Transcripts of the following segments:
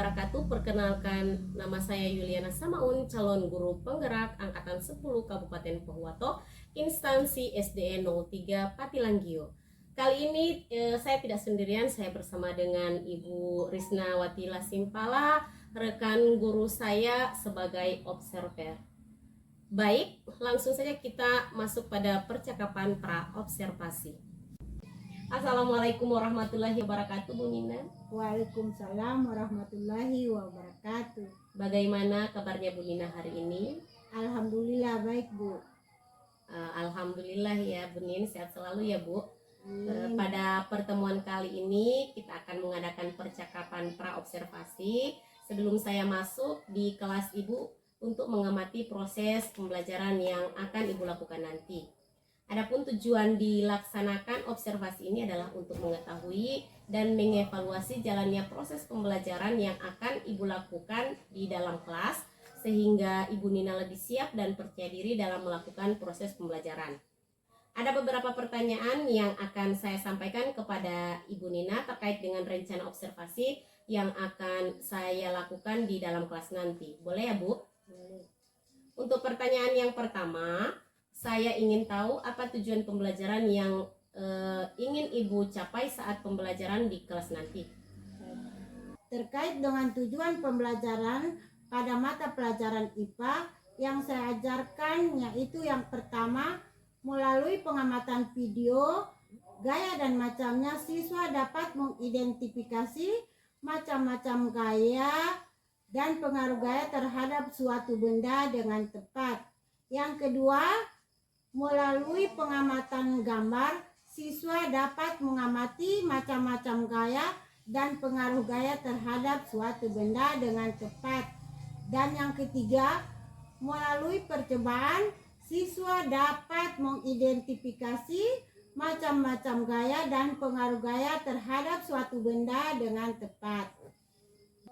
wabarakatuh. Perkenalkan, nama saya Yuliana Samaun, calon guru penggerak angkatan 10 Kabupaten Pohuwato, instansi SDE 03 Patilanggio. Kali ini saya tidak sendirian, saya bersama dengan Ibu Risnawati Lasimpala, rekan guru saya sebagai observer. Baik, langsung saja kita masuk pada percakapan pra-observasi. Assalamualaikum warahmatullahi wabarakatuh, Bu Nina. Waalaikumsalam warahmatullahi wabarakatuh. Bagaimana kabarnya Bu Nina hari ini? Alhamdulillah baik, Bu. Alhamdulillah ya Bu Nin, sehat selalu ya Bu. Amin. Pada pertemuan kali ini kita akan mengadakan percakapan pra-observasi sebelum saya masuk di kelas Ibu untuk mengamati proses pembelajaran yang akan Ibu lakukan nanti. Adapun tujuan dilaksanakan observasi ini adalah untuk mengetahui dan mengevaluasi jalannya proses pembelajaran yang akan Ibu lakukan di dalam kelas, sehingga Ibu Nina lebih siap dan percaya diri dalam melakukan proses pembelajaran. Ada beberapa pertanyaan yang akan saya sampaikan kepada Ibu Nina terkait dengan rencana observasi yang akan saya lakukan di dalam kelas nanti. Boleh ya Bu? Boleh. Untuk pertanyaan yang pertama, saya ingin tahu apa tujuan pembelajaran yang ingin Ibu capai saat pembelajaran di kelas nanti. Terkait dengan tujuan pembelajaran pada mata pelajaran IPA yang saya ajarkan, yaitu yang pertama, melalui pengamatan video, gaya dan macamnya, siswa dapat mengidentifikasi macam-macam gaya dan pengaruh gaya terhadap suatu benda dengan tepat. Yang kedua, melalui pengamatan gambar, siswa dapat mengamati macam-macam gaya dan pengaruh gaya terhadap suatu benda dengan tepat. Dan yang ketiga, melalui percobaan, siswa dapat mengidentifikasi macam-macam gaya dan pengaruh gaya terhadap suatu benda dengan tepat.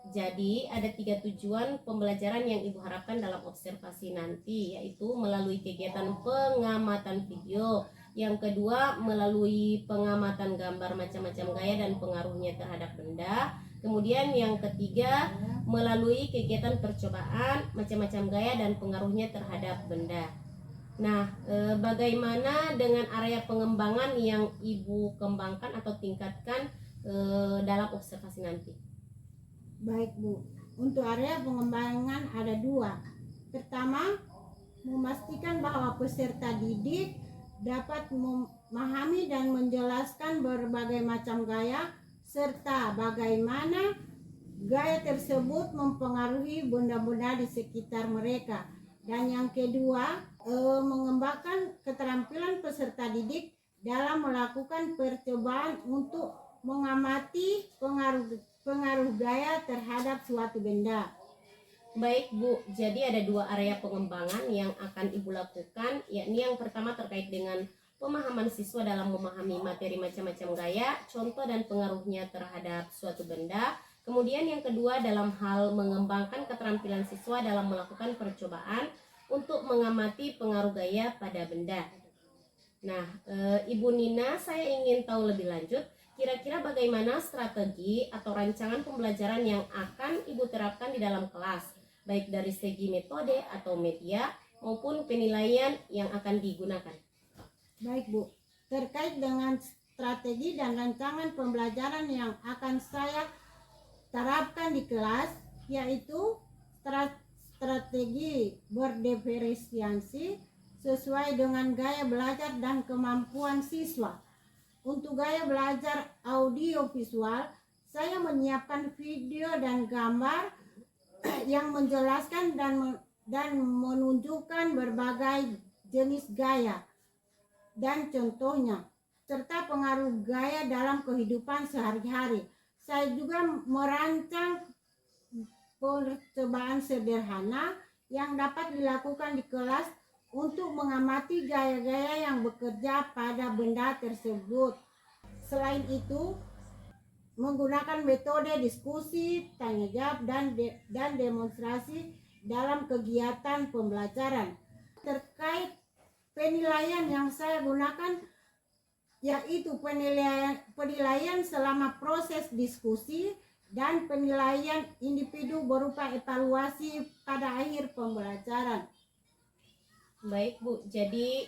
Jadi ada 3 tujuan pembelajaran yang Ibu harapkan dalam observasi nanti, yaitu melalui kegiatan pengamatan video, yang kedua melalui pengamatan gambar macam-macam gaya dan pengaruhnya terhadap benda, kemudian yang ketiga melalui kegiatan percobaan macam-macam gaya dan pengaruhnya terhadap benda. Nah, bagaimana dengan area pengembangan yang Ibu kembangkan atau tingkatkan dalam observasi nanti? Baik, Bu. Untuk area pengembangan ada 2. Pertama, memastikan bahwa peserta didik dapat memahami dan menjelaskan berbagai macam gaya serta bagaimana gaya tersebut mempengaruhi benda-benda di sekitar mereka. Dan yang kedua, mengembangkan keterampilan peserta didik dalam melakukan percobaan untuk mengamati pengaruh gaya terhadap suatu benda. Baik Bu, jadi ada 2 area pengembangan yang akan Ibu lakukan, yakni yang pertama terkait dengan pemahaman siswa dalam memahami materi macam-macam gaya, contoh dan pengaruhnya terhadap suatu benda. Kemudian yang kedua dalam hal mengembangkan keterampilan siswa dalam melakukan percobaan untuk mengamati pengaruh gaya pada benda. Nah, Ibu Nina, saya ingin tahu lebih lanjut, kira-kira bagaimana strategi atau rancangan pembelajaran yang akan Ibu terapkan di dalam kelas, baik dari segi metode atau media maupun penilaian yang akan digunakan. Baik, Bu. Terkait dengan strategi dan rancangan pembelajaran yang akan saya terapkan di kelas, yaitu strategi berdiferensiasi sesuai dengan gaya belajar dan kemampuan siswa. Untuk gaya belajar audio visual, saya menyiapkan video dan gambar yang menjelaskan dan menunjukkan berbagai jenis gaya dan contohnya, serta pengaruh gaya dalam kehidupan sehari-hari. Saya juga merancang percobaan sederhana yang dapat dilakukan di kelas untuk mengamati gaya-gaya yang bekerja pada benda tersebut. Selain itu, menggunakan metode diskusi, tanya jawab, dan demonstrasi dalam kegiatan pembelajaran. Terkait penilaian yang saya gunakan, yaitu penilaian selama proses diskusi dan penilaian individu berupa evaluasi pada akhir pembelajaran. Baik Bu, jadi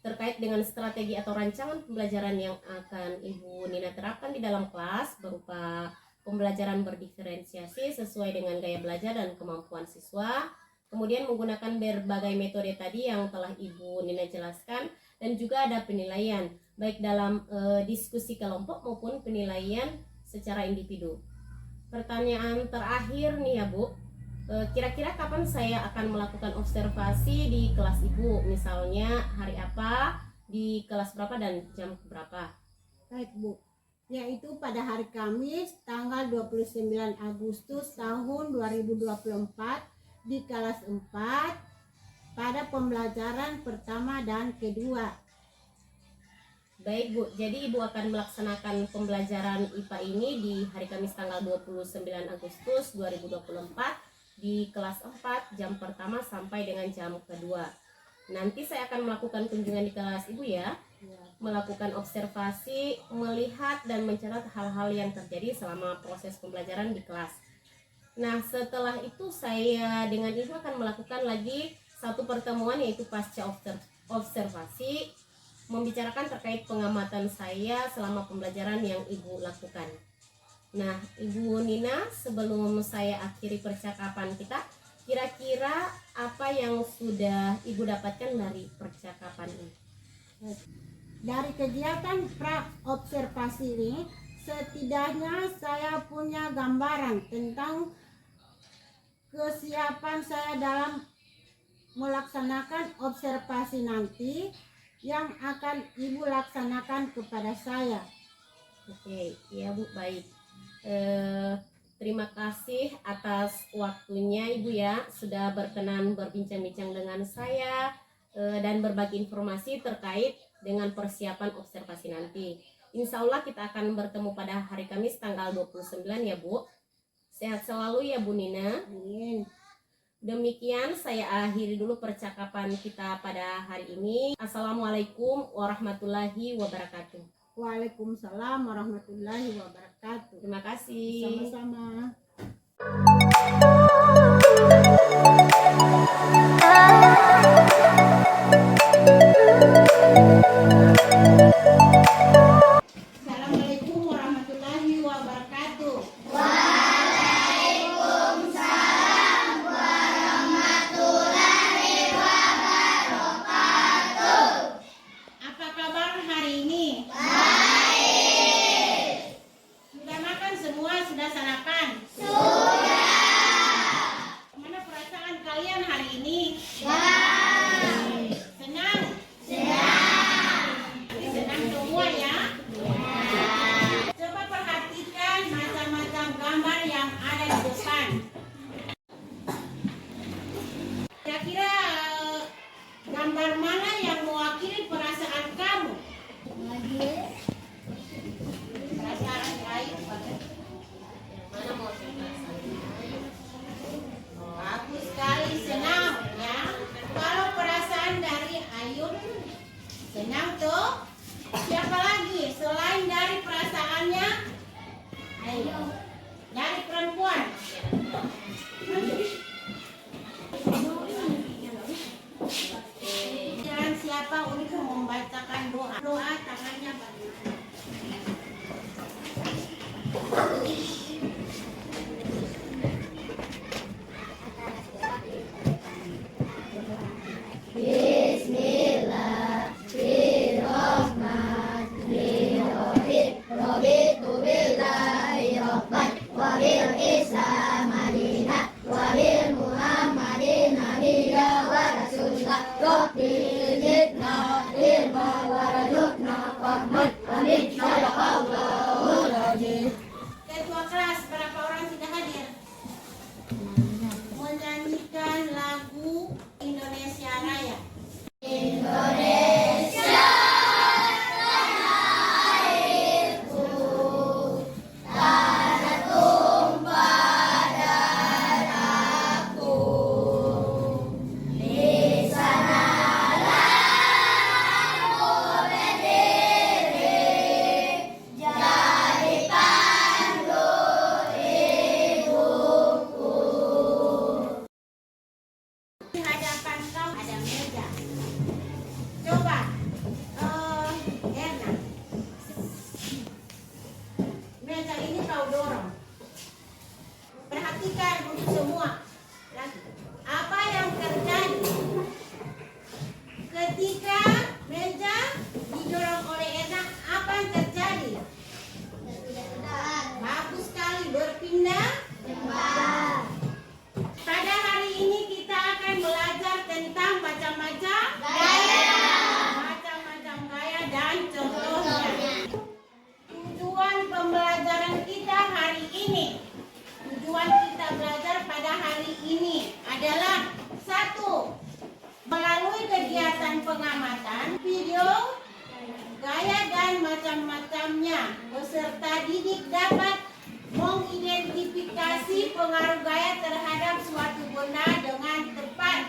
terkait dengan strategi atau rancangan pembelajaran yang akan Ibu Nina terapkan di dalam kelas berupa pembelajaran berdiferensiasi sesuai dengan gaya belajar dan kemampuan siswa, kemudian menggunakan berbagai metode tadi yang telah Ibu Nina jelaskan, dan juga ada penilaian baik dalam diskusi kelompok maupun penilaian secara individu. Pertanyaan terakhir nih ya Bu, kira-kira kapan saya akan melakukan observasi di kelas Ibu? Misalnya hari apa, di kelas berapa, dan jam berapa? Baik Bu, yaitu pada hari Kamis tanggal 29 Agustus tahun 2024 di kelas 4 pada pembelajaran pertama dan kedua. Baik Bu, jadi Ibu akan melaksanakan pembelajaran IPA ini di hari Kamis tanggal 29 Agustus 2024 di kelas 4 jam pertama sampai dengan jam kedua. Nanti saya akan melakukan kunjungan di kelas Ibu ya, melakukan observasi, melihat dan mencatat hal-hal yang terjadi selama proses pembelajaran di kelas. Nah, setelah itu saya dengan Ibu akan melakukan lagi satu pertemuan, yaitu pasca observasi, membicarakan terkait pengamatan saya selama pembelajaran yang Ibu lakukan. Nah, Ibu Nina, sebelum saya akhiri percakapan kita, kira-kira apa yang sudah Ibu dapatkan dari percakapan ini? Dari kegiatan pra-observasi ini, setidaknya saya punya gambaran tentang kesiapan saya dalam melaksanakan observasi nanti yang akan Ibu laksanakan kepada saya. Oke, ya Bu, baik. Terima kasih atas waktunya Ibu ya, sudah berkenan berbincang-bincang dengan saya dan berbagi informasi terkait dengan persiapan observasi nanti. Insya Allah kita akan bertemu pada hari Kamis tanggal 29 ya Bu. Sehat selalu ya Bu Nina. Amin. Demikian saya akhiri dulu percakapan kita pada hari ini. Assalamualaikum warahmatullahi wabarakatuh. Waalaikumsalam warahmatullahi wabarakatuh. Terima kasih. Sama-sama. Assalamualaikum warahmatullahi wabarakatuh. Apa kabar hari ini? Baik. Sudah makan semua? Sudah sarapan? Sudah. Mana perasaan kalian hari ini? Baik. Senang? Senang. Jadi senang semua ya? Coba perhatikan macam-macam gambar yang ada di depan. Kira-kira gambar mana yang mewakili perasaan kamu? Perasaan baik. Mana mau Bagus sekali, senang ya. Kalau perasaan dari Ayun, senang tuh. Siapa lagi selain dari perasaannya? Ayo, dari perempuan. Dan siapa untuk membacakan doa? Doa tangannya bagaimana? Bismillahirrahmanirrahim. hari ini adalah satu, melalui kegiatan pengamatan video, gaya dan macam-macamnya, peserta didik dapat mengidentifikasi pengaruh gaya terhadap suatu benda dengan tepat.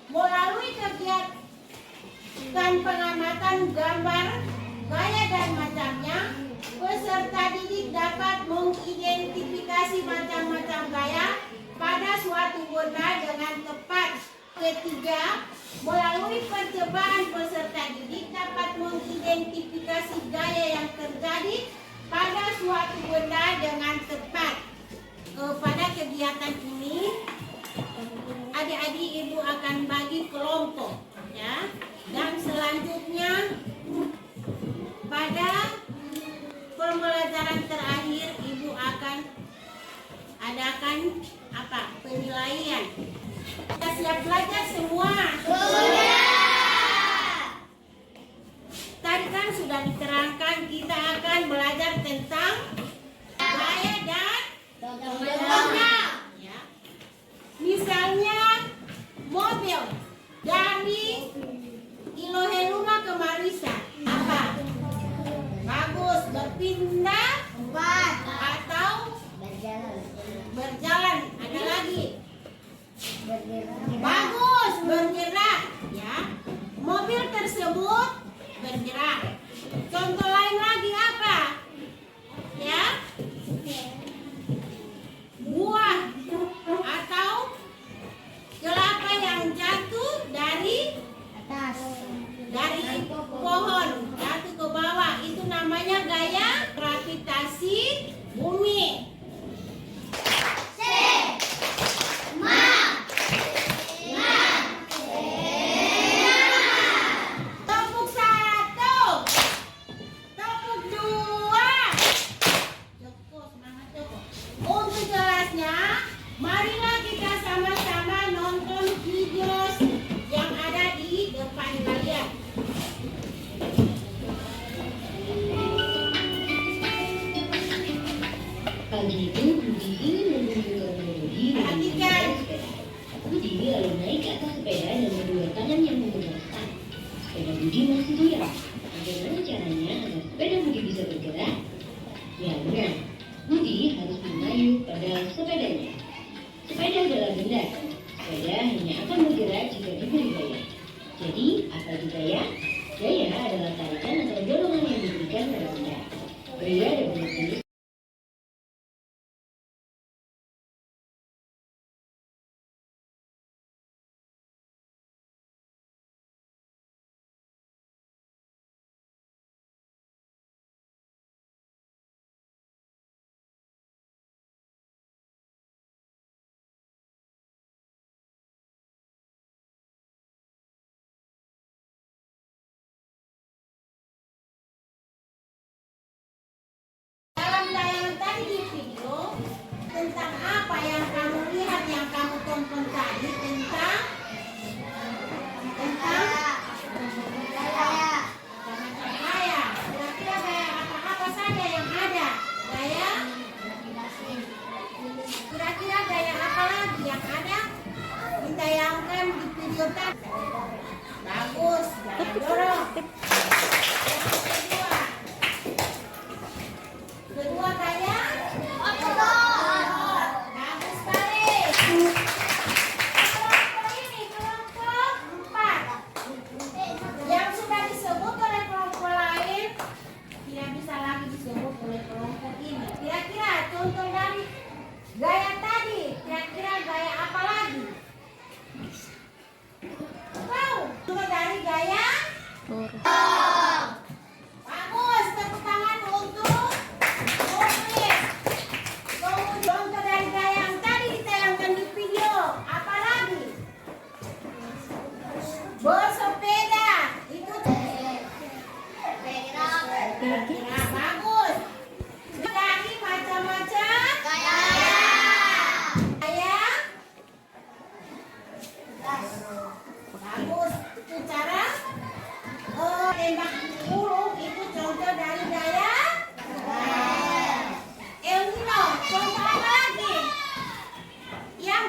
Melalui kegiatan pengamatan gambar, gaya dan macamnya, peserta didik dapat mengidentifikasi macam-macam gaya pada suatu benda dengan tepat. Ketiga, melalui percobaan peserta didik dapat mengidentifikasi gaya yang terjadi pada suatu benda dengan tepat. Pada kegiatan ini, adik-adik ibu akan bagi kelompok, ya. Dan selanjutnya pada pembelajaran terakhir ibu akan adakan penilaian. Kita siap belajar semua? Tadi kan sudah diterangkan kita akan belajar tentang gaya dan contohnya, ya. Misalnya mobil dari Iloheluma ke Marisa, apa? Bagus, berpindah atau berjalan. Ada lagi? Bagus, bergerak, ya. Mobil tersebut bergerak. Contoh lain lagi apa? Ya. Buah atau kelapa yang jatuh dari atas, dari pohon jatuh ke bawah, itu namanya gaya gravitasi bumi. Topuk satu, topuk dua. Cukup, semangat cukup. Untuk jelasnya, marilah kita sama-sama nonton video yang ada di depan kalian. Pagi itu Budi ingin menunjukkan melodi dengan Perhatikan. Budi lalu naik ke atas sepeda dan kedua tangannya memegang stang. Sepeda Budi masih goyang. Bagaimana caranya agar sepeda Budi bisa bergerak? Ya benar, Budi harus mengayuh pada sepedanya. Sepeda adalah benda. Sepeda hanya akan bergerak jika diberi gaya. Jadi, apa itu gaya? Gaya adalah tarikan atau dorongan yang diberikan pada benda. Gaya ada banyak jenis. Dalam tayangan tadi di video, tentang apa yang kamu lihat, yang kamu tonton tadi, tentang gaya. Kira-kira gaya apa saja yang ada? Gaya? Kira-kira gaya apa lagi yang ada? Ditayangkan di video tadi. Bagus, jangan dorong. Kedua gaya? Bagus sekali. Kelompok ini kelompok 4. Yang sudah disebut oleh kelompok lain tidak bisa lagi disebut oleh kelompok ini. Kira-kira contoh dari gaya tadi, kira-kira gaya apa lagi? Tahu? Contoh dari gaya? Bagus, tepuk tangan untuk mobil. Contoh dari gaya yang tadi ditayangkan di video, apa lagi? Bersepeda. Itu nah, bagus. Dari macam-macam gaya. Bagus. Itu cara tembak burung, itu contoh dari gaya. El Nino, contoh apa lagi? Yang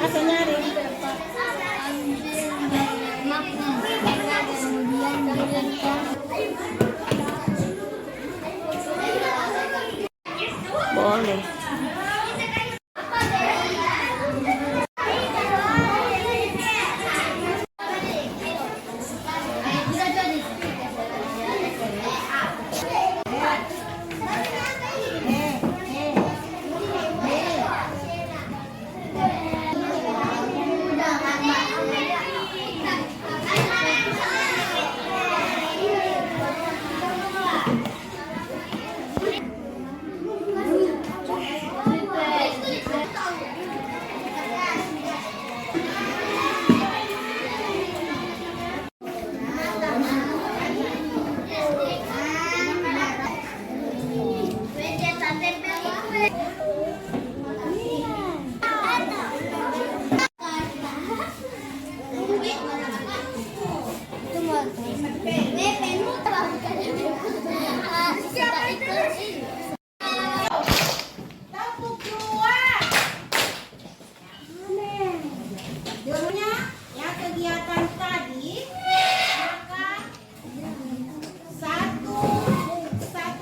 Asal nyari. Boleh. Tepuk dua. Dulunya ya kegiatan tadi maka satu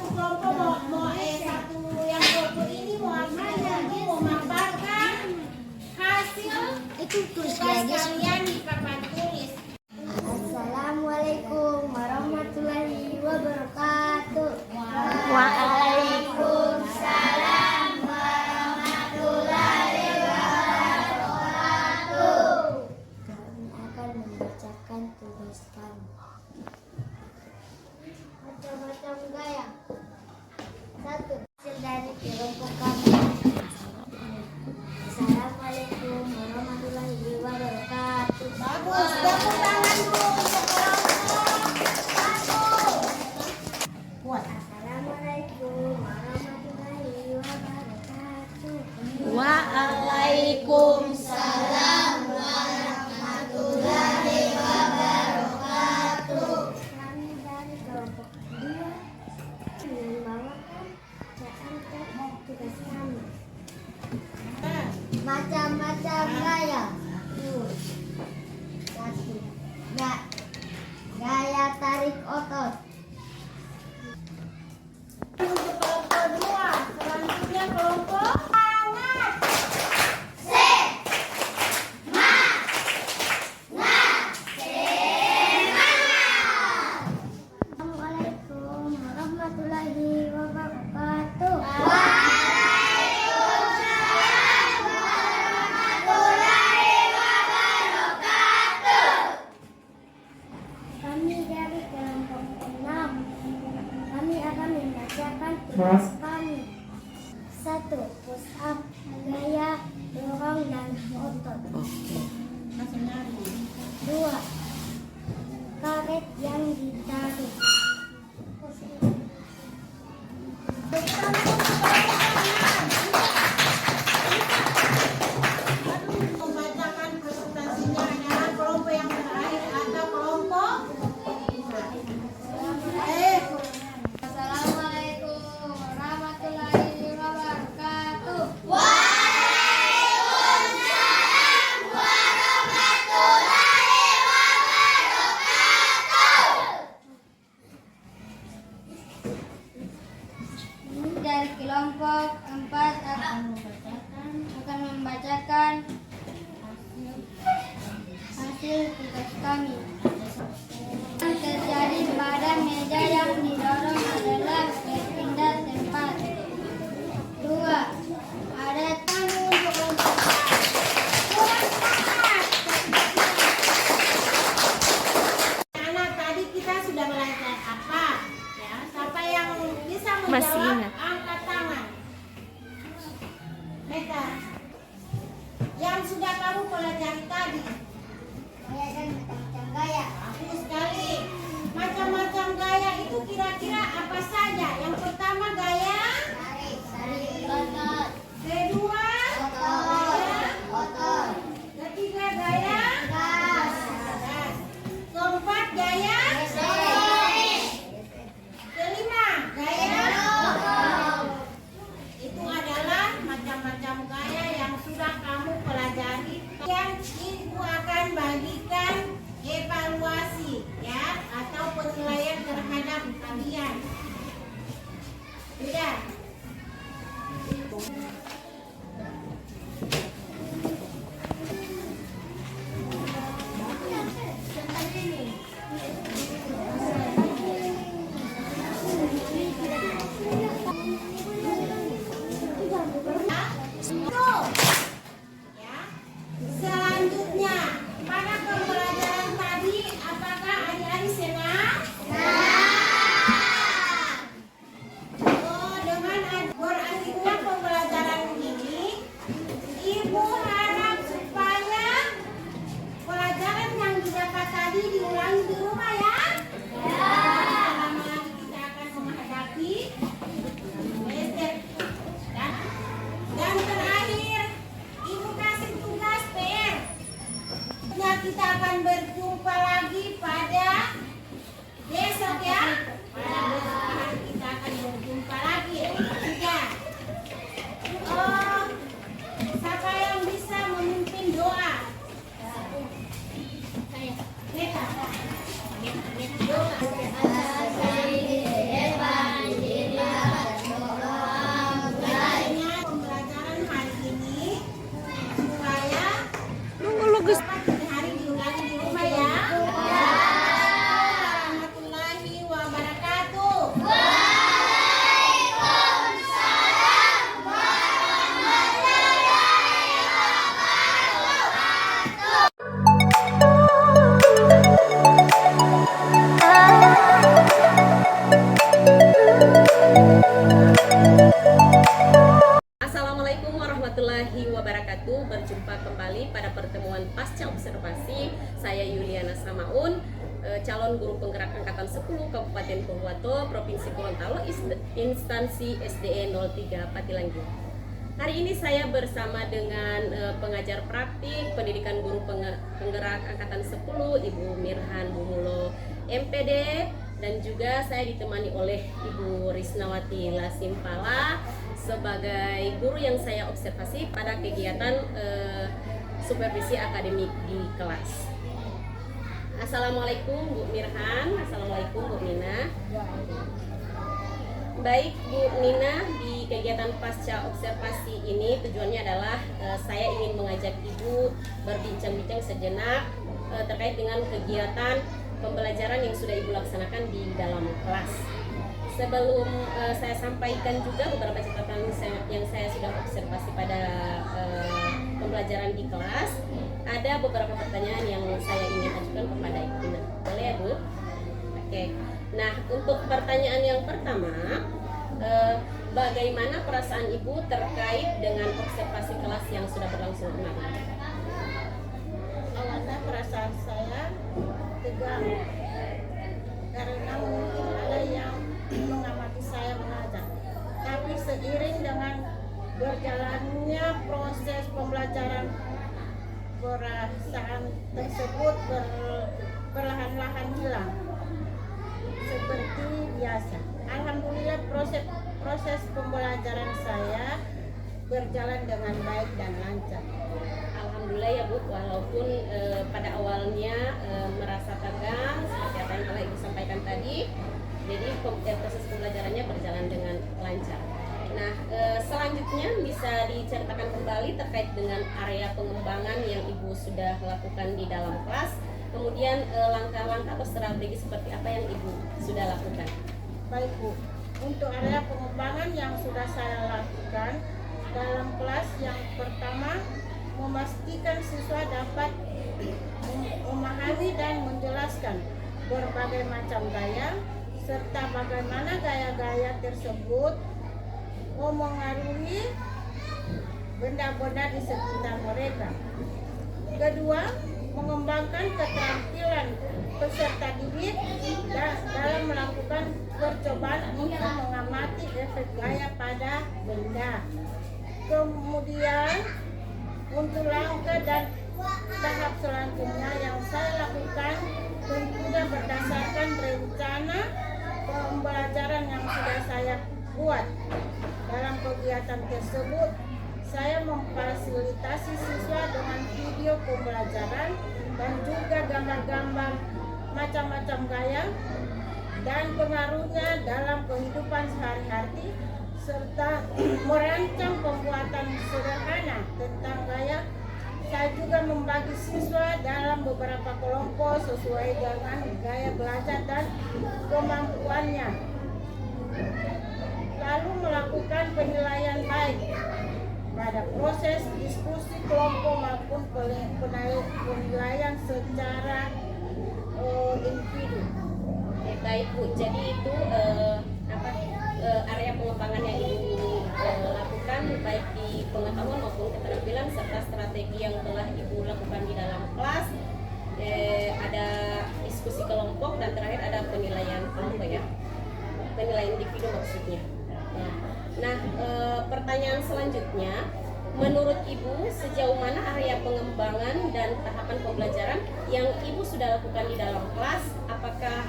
kelompok satu yang kelompok ini mau apa ya? Dia mau memaparkan hasil tugas kalian di papan tulis. Assalamualaikum warahmatullahi wabarakatuh. Waalaikumsalam warahmatullahi wabarakatuh. Kami akan membacakan tugas kami. Macam-macam gaya. Satu, hasil dari kelompok kami. Assalamualaikum warahmatullahi wabarakatuh. Bagus, tepuk tangan dulu untuk kelompok satu. Kuat. Assalamualaikum warahmatullahi wabarakatuh. Waalaikumsalam. warahmatullahi wabarakatuh. Kami dari kelompok kedua membawakan bacaan tugas kami. Macam-macam gaya. Satu, gaya tarik otot. Untuk kelompok dua, selanjutnya kelompok hangat. Assalamualaikum warahmatullahi wabarakatuh. Kami dari kelompok 6. Kami akan membacakan tugas kami. 1. Push up, gaya dorong dan otot. 2. Karet yang ditarik. Membacakan presentasinya adalah kelompok yang terakhir atau kelompok Assalamualaikum warahmatullahi wabarakatuh. Ini dari kelompok 4 akan membacakan hasil tugas kami. Yang terjadi pada meja yang didorong adalah berpindah tempat. 2. Ada tamu untuk lompat. anak tadi kita sudah belajar apa? Ya, siapa yang bisa Masih menjawab ingat. angkat tangan. Meta, yang sudah kamu pelajari tadi. Gaya dan macam-macam gaya. Bagus sekali. Macam-macam gaya itu kira-kira apa saja? Yang pertama gaya, Tarik otot. kedua gaya, Otot. ketiga gaya, Gas. keempat gaya, Persatuan Guru Penggerak Angkatan 10 Kabupaten Purworejo, Provinsi Gorontalo, instansi SDE 03 Patilangi. Hari ini saya bersama dengan pengajar praktik pendidikan guru penggerak Angkatan 10 Ibu Mirhan Bumulo MPD, dan juga saya ditemani oleh Ibu Risnawati Lasimpala sebagai guru yang saya observasi pada kegiatan supervisi akademik di kelas. Assalamualaikum Bu Mirhan, Assalamualaikum Bu Nina. Baik Bu Nina, di kegiatan pasca observasi ini tujuannya adalah saya ingin mengajak Ibu berbincang-bincang sejenak terkait dengan kegiatan pembelajaran yang sudah Ibu laksanakan di dalam kelas. Sebelum saya sampaikan juga beberapa catatan yang saya sudah observasi pada pembelajaran di kelas, ada beberapa pertanyaan yang saya ingin ajukan kepada Ibu Nina. Boleh ya Bu? Oke. Nah, untuk pertanyaan yang pertama, bagaimana perasaan Ibu terkait dengan observasi kelas yang sudah berlangsung kemarin? Awalnya perasaan saya tegang karena mungkin ada yang mengamati saya mengajar. Tapi seiring dengan berjalannya proses pembelajaran, perasaan tersebut perlahan-lahan hilang seperti biasa. Alhamdulillah proses pembelajaran saya berjalan dengan baik dan lancar. Alhamdulillah ya Bu, walaupun pada awalnya merasa tegang seperti apa yang telah Ibu sampaikan tadi, jadi proses pembelajarannya berjalan dengan lancar. Nah, selanjutnya bisa diceritakan kembali terkait dengan area pengembangan yang Ibu sudah lakukan di dalam kelas, kemudian langkah-langkah atau strategi seperti apa yang Ibu sudah lakukan. Baik Bu, untuk area pengembangan yang sudah saya lakukan dalam kelas, yang pertama memastikan siswa dapat memahami dan menjelaskan berbagai macam gaya serta bagaimana gaya-gaya tersebut memengaruhi benda-benda di sekitar mereka. Kedua, mengembangkan keterampilan peserta didik dalam melakukan percobaan untuk mengamati efek gaya pada benda. Kemudian, untuk langkah dan tahap selanjutnya yang saya lakukan tentunya berdasarkan rencana pembelajaran yang sudah saya buat. Dalam kegiatan tersebut, saya memfasilitasi siswa dengan video pembelajaran dan juga gambar-gambar macam-macam gaya dan pengaruhnya dalam kehidupan sehari-hari, serta merancang pembuatan sederhana tentang gaya. Saya juga membagi siswa dalam beberapa kelompok sesuai dengan gaya belajar dan kemampuannya, lalu melakukan penilaian baik pada proses diskusi kelompok maupun penilaian secara individu. Baik Bu, jadi itu area pengembangan yang Ibu lakukan baik di pengetahuan maupun keterampilan serta strategi yang telah Ibu lakukan di dalam kelas. Ada diskusi kelompok dan terakhir ada penilaian kelompok ya, penilaian individu maksudnya. Nah, pertanyaan selanjutnya, menurut Ibu sejauh mana area pengembangan dan tahapan pembelajaran yang Ibu sudah lakukan di dalam kelas? Apakah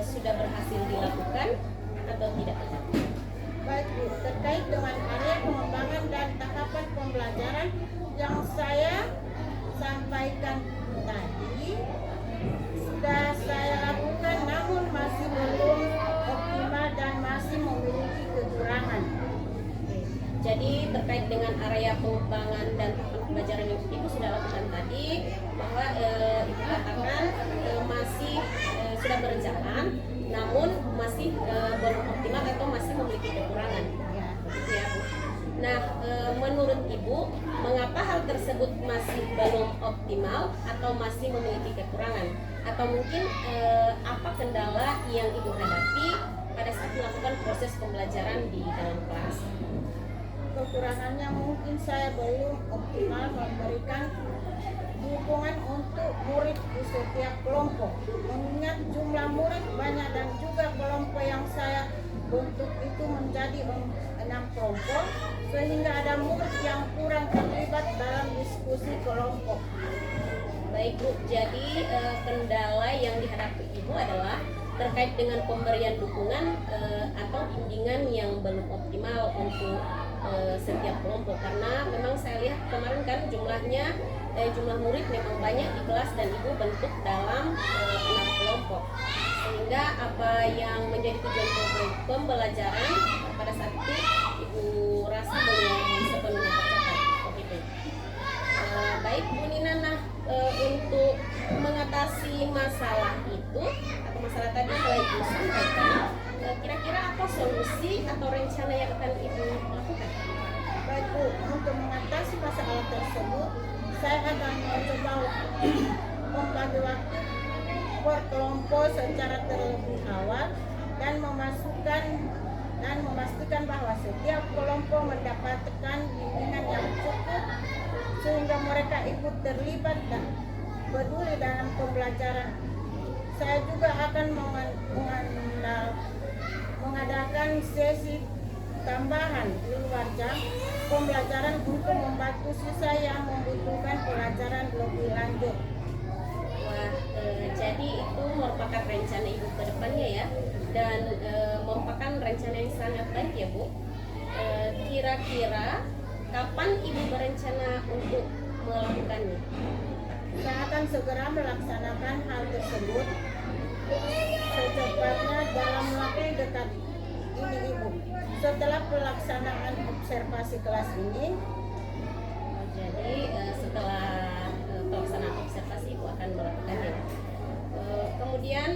sudah berhasil dilakukan atau tidak? Baik Bu, terkait dengan area pengembangan dan tahapan pembelajaran yang saya sampaikan tadi, sudah saya lakukan namun masih belum optimal dan masih memiliki kekurangan. Jadi terkait dengan area pengembangan dan tahapan pembelajaran yang Ibu sudah lakukan tadi, bahwa Ibu katakan masih sudah berjalan, namun masih belum optimal atau masih memiliki kekurangan. Begitu ya Bu. Nah, menurut Ibu, mengapa hal tersebut masih belum optimal atau masih memiliki kekurangan? Atau mungkin apa kendala yang Ibu hadapi pada saat melakukan proses pembelajaran di dalam kelas? kekurangannya mungkin saya belum optimal memberikan dukungan untuk murid di setiap kelompok. Mengingat jumlah murid banyak dan juga kelompok yang saya bentuk itu menjadi 6 kelompok, sehingga ada murid yang kurang terlibat dalam diskusi kelompok. Baik Bu, jadi kendala yang dihadapi Ibu adalah terkait dengan pemberian dukungan atau bimbingan yang belum optimal untuk setiap kelompok, karena memang saya lihat kemarin kan jumlah murid memang banyak di kelas dan Ibu bentuk dalam 6 kelompok, sehingga apa yang menjadi tujuan pembelajaran pada saat itu Ibu rasa belum sepenuhnya tercapai. Begitu. Baik Bu Nina, untuk mengatasi masalah itu atau masalah tadi yang telah Ibu sampaikan, kira-kira apa solusi atau rencana yang akan Ibu lakukan? Baik Bu, untuk mengatasi masalah tersebut, saya akan mencoba membagi waktu per kelompok secara terlebih awal dan memastikan bahwa setiap kelompok mendapatkan bimbingan yang cukup sehingga mereka ikut terlibat dan peduli dalam pembelajaran. Saya juga akan mengadakan sesi tambahan di luar jam pembelajaran untuk membantu siswa yang membutuhkan pelajaran lebih lanjut. Wah, jadi itu merupakan rencana Ibu ke depannya ya, dan merupakan rencana yang sangat baik ya Bu. Kira-kira kapan Ibu berencana untuk melakukannya? Saya akan segera melaksanakan hal tersebut secepatnya dalam waktu dekat ini Ibu. Setelah pelaksanaan observasi kelas ini, Jadi setelah pelaksanaan observasi Ibu akan melakukannya. Kemudian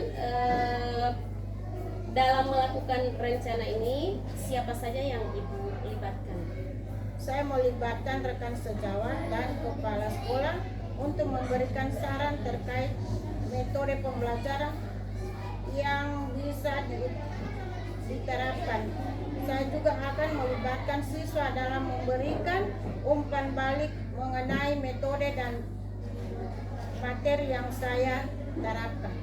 dalam melakukan rencana ini siapa saja yang Ibu libatkan? saya melibatkan rekan sejawat dan kepala sekolah untuk memberikan saran terkait metode pembelajaran yang bisa diterapkan. Saya juga akan melibatkan siswa dalam memberikan umpan balik mengenai metode dan materi yang saya terapkan.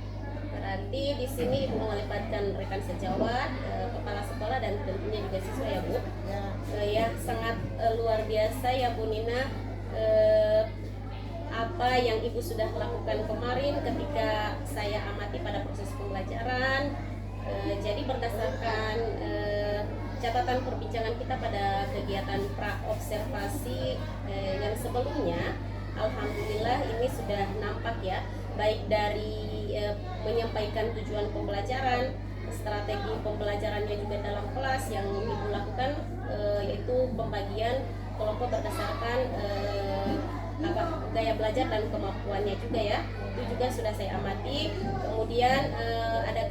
Berarti di sini Ibu melibatkan rekan sejawat, kepala sekolah dan tentunya juga siswa ya Bu. Ya, Ya sangat luar biasa ya Bu Nina, apa yang Ibu sudah lakukan kemarin ketika saya amati pada proses pembelajaran. Jadi berdasarkan catatan perbincangan kita pada kegiatan pra-observasi yang sebelumnya, alhamdulillah ini sudah nampak ya, baik dari menyampaikan tujuan pembelajaran, strategi pembelajarannya juga dalam kelas yang Ibu lakukan, yaitu pembagian kelompok berdasarkan gaya belajar dan kemampuannya juga ya, itu juga sudah saya amati. Kemudian ada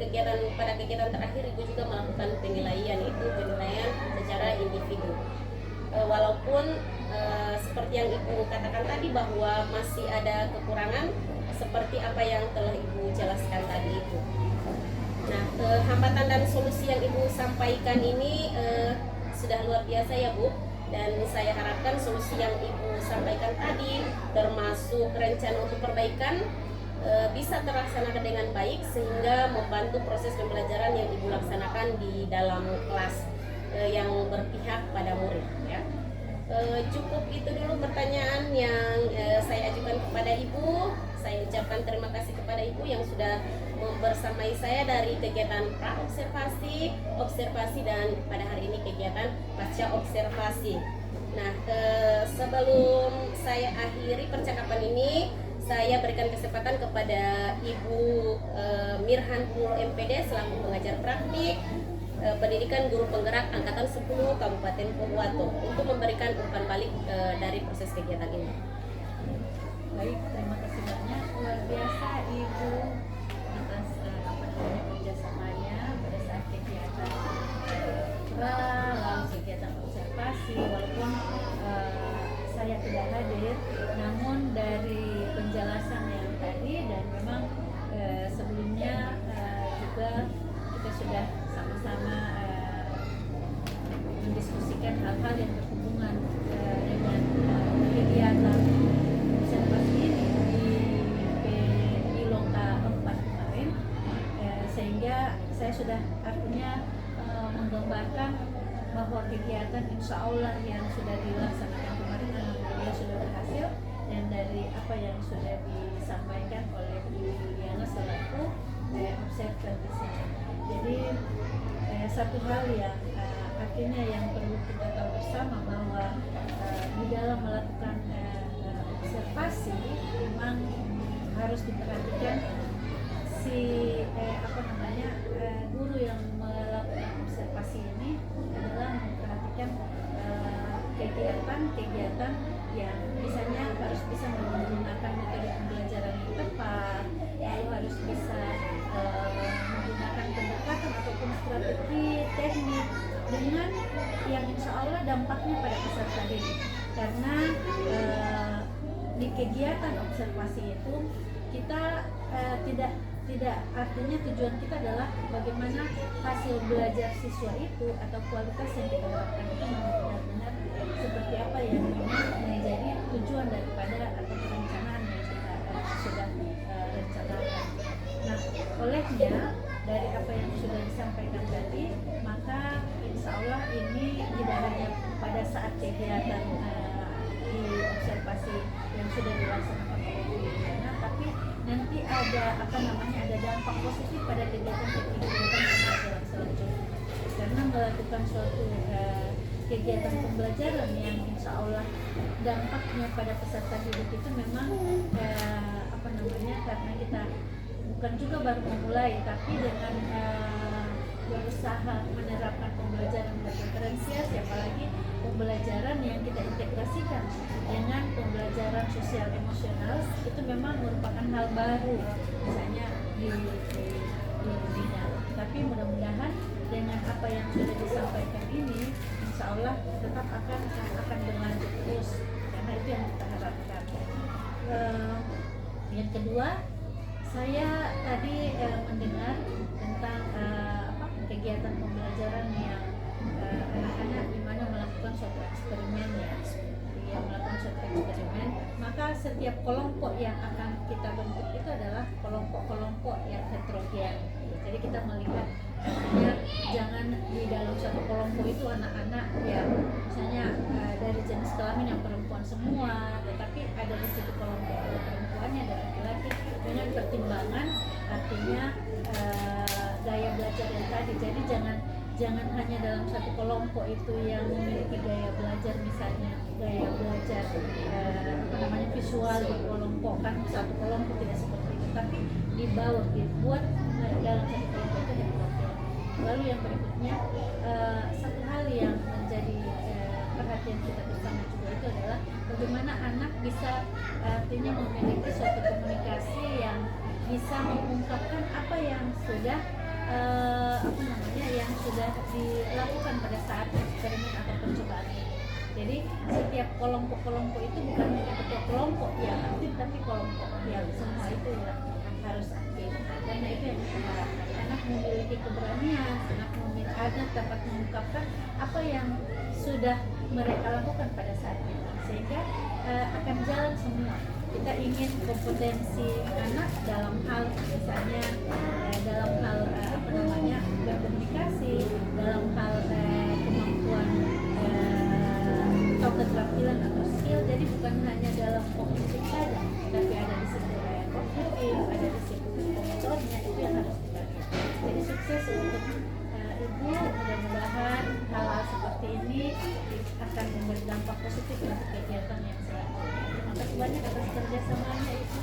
pada kegiatan terakhir Ibu juga melakukan penilaian, itu penilaian secara individu. Walaupun seperti yang Ibu katakan tadi bahwa masih ada kekurangan seperti apa yang telah Ibu jelaskan tadi itu. Nah, hambatan dan solusi yang Ibu sampaikan ini sudah luar biasa ya Bu, dan saya harapkan solusi yang Ibu sampaikan tadi termasuk rencana untuk perbaikan bisa terlaksanakan dengan baik sehingga membantu proses pembelajaran yang Ibu laksanakan di dalam kelas yang berpihak pada murid ya. Cukup itu dulu pertanyaan yang saya ajukan kepada Ibu. Saya ucapkan terima kasih kepada Ibu yang sudah membersamai saya dari kegiatan pra-observasi, observasi, dan pada hari ini kegiatan pasca observasi. Nah, sebelum saya akhiri percakapan ini, saya berikan kesempatan kepada Ibu Mirhan Purwo MPD selaku pengajar praktik pendidikan guru penggerak angkatan 10 Kabupaten Pohuwato untuk memberikan umpan balik dari proses kegiatan ini. Baik, terima kasih banyak, luar biasa Ibu atas kerjasamanya pada saat kegiatan lalu kegiatan observasi. Walaupun saya tidak hadir, namun dari penjelasan yang tadi dan memang sebelumnya juga kita sudah sama-sama mendiskusikan hal-hal yang berhubungan berhubungan dengan kegiatan observasi ini di Loka 4 kemarin, sehingga saya sudah artinya menggambarkan bahwa kegiatan insya Allah yang sudah dilaksanakan kemarin alhamdulillah sudah berhasil, dan dari apa yang sudah disampaikan oleh Bu Yuliana selaku observer di sini. Jadi satu hal yang artinya yang perlu kita tahu bersama bahwa di dalam melakukan observasi memang harus diperhatikan si guru yang melakukan observasi ini adalah memperhatikan kegiatan yang misalnya harus bisa menggunakan metode pembelajaran yang tepat, lalu harus bisa menggunakan pendekatan ataupun strategi teknik dengan yang insya Allah dampaknya pada peserta didik. Karena di kegiatan observasi itu kita tidak artinya tujuan kita adalah bagaimana hasil belajar siswa itu atau kualitas yang kita dapatkan itu benar-benar seperti apa yang memang menjadi tujuan daripada atau perencanaan yang kita sudah rencanakan. Nah, olehnya dari apa yang sudah disampaikan tadi, maka insya Allah ini tidak hanya pada saat kegiatan di observasi yang sudah dilaksanakan oleh Bu Yuliana, tapi nanti ada ada dampak positif pada kegiatan pembelajaran selanjutnya. Karena melakukan suatu kegiatan pembelajaran yang insya Allah dampaknya pada peserta didik itu memang karena kita bukan juga baru memulai, tapi dengan berusaha menerapkan pembelajaran berdiferensiasi, apalagi pembelajaran yang kita integrasikan dengan pembelajaran sosial emosional, itu memang merupakan hal baru misalnya di dunia. Tapi mudah-mudahan dengan apa yang sudah disampaikan ini, insya Allah tetap akan berlanjut terus, karena itu yang kita harapkan. Yang kedua, saya tadi mendengar tentang kegiatan pembelajaran yang anak-anak di mana melakukan suatu eksperimen maka setiap kelompok yang akan kita bentuk itu adalah kelompok-kelompok yang heterogen. Jadi kita melihat artinya jangan di dalam satu kelompok itu anak-anak yang misalnya dari jenis kelamin yang perempuan semua, tetapi ada di situ kelompok perempuannya ada laki-laki dengan pertimbangan artinya gaya belajar yang tadi. Jadi jangan hanya dalam satu kelompok itu yang memiliki gaya belajar, misalnya gaya belajar visual dikelompokkan satu kelompok, tidak seperti itu, tapi dibuat dalam satu kelompok itu heterogen. Lalu yang berikutnya satu hal yang menjadi perhatian kita bersama juga itu adalah bagaimana anak bisa artinya memiliki suatu komunikasi yang bisa mengungkapkan apa yang sudah yang sudah dilakukan pada saat eksperimen atau percobaan ini. Jadi setiap kelompok-kelompok itu bukan hanya ketua kelompok yang aktif, tapi kelompok yang semua itu yang harus aktif. Karena itu yang kita harapkan, anak memiliki keberanian, anak dapat mengungkapkan apa yang sudah mereka lakukan pada saat itu, sehingga akan jalan semua. Kita ingin kompetensi anak dalam hal misalnya dalam hal berkomunikasi, dalam hal kemampuan atau keterampilan atau skill. Jadi bukan hanya dalam kognitif saja, tapi ada di situ kognitif, ada di situ motornya, itu yang harus kita lihat. Jadi sukses untuk Ibu, mudah-mudahan hal-hal seperti ini akan memberi dampak positif untuk kegiatan yang selanjutnya. Terima kasih banyak atas kerjasamanya Ibu.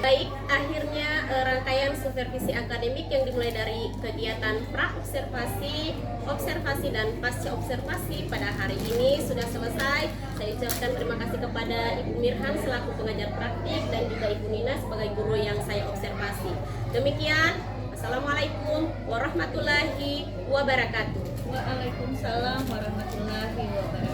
Baik, akhirnya rangkaian supervisi akademik yang dimulai dari kegiatan pra-observasi, observasi, dan pasca observasi pada hari ini sudah selesai. Saya ucapkan terima kasih kepada Ibu Mirhan selaku pengajar praktik dan juga Ibu Nina sebagai guru yang saya observasi. Demikian, Assalamualaikum warahmatullahi wabarakatuh. Waalaikumsalam warahmatullahi wabarakatuh.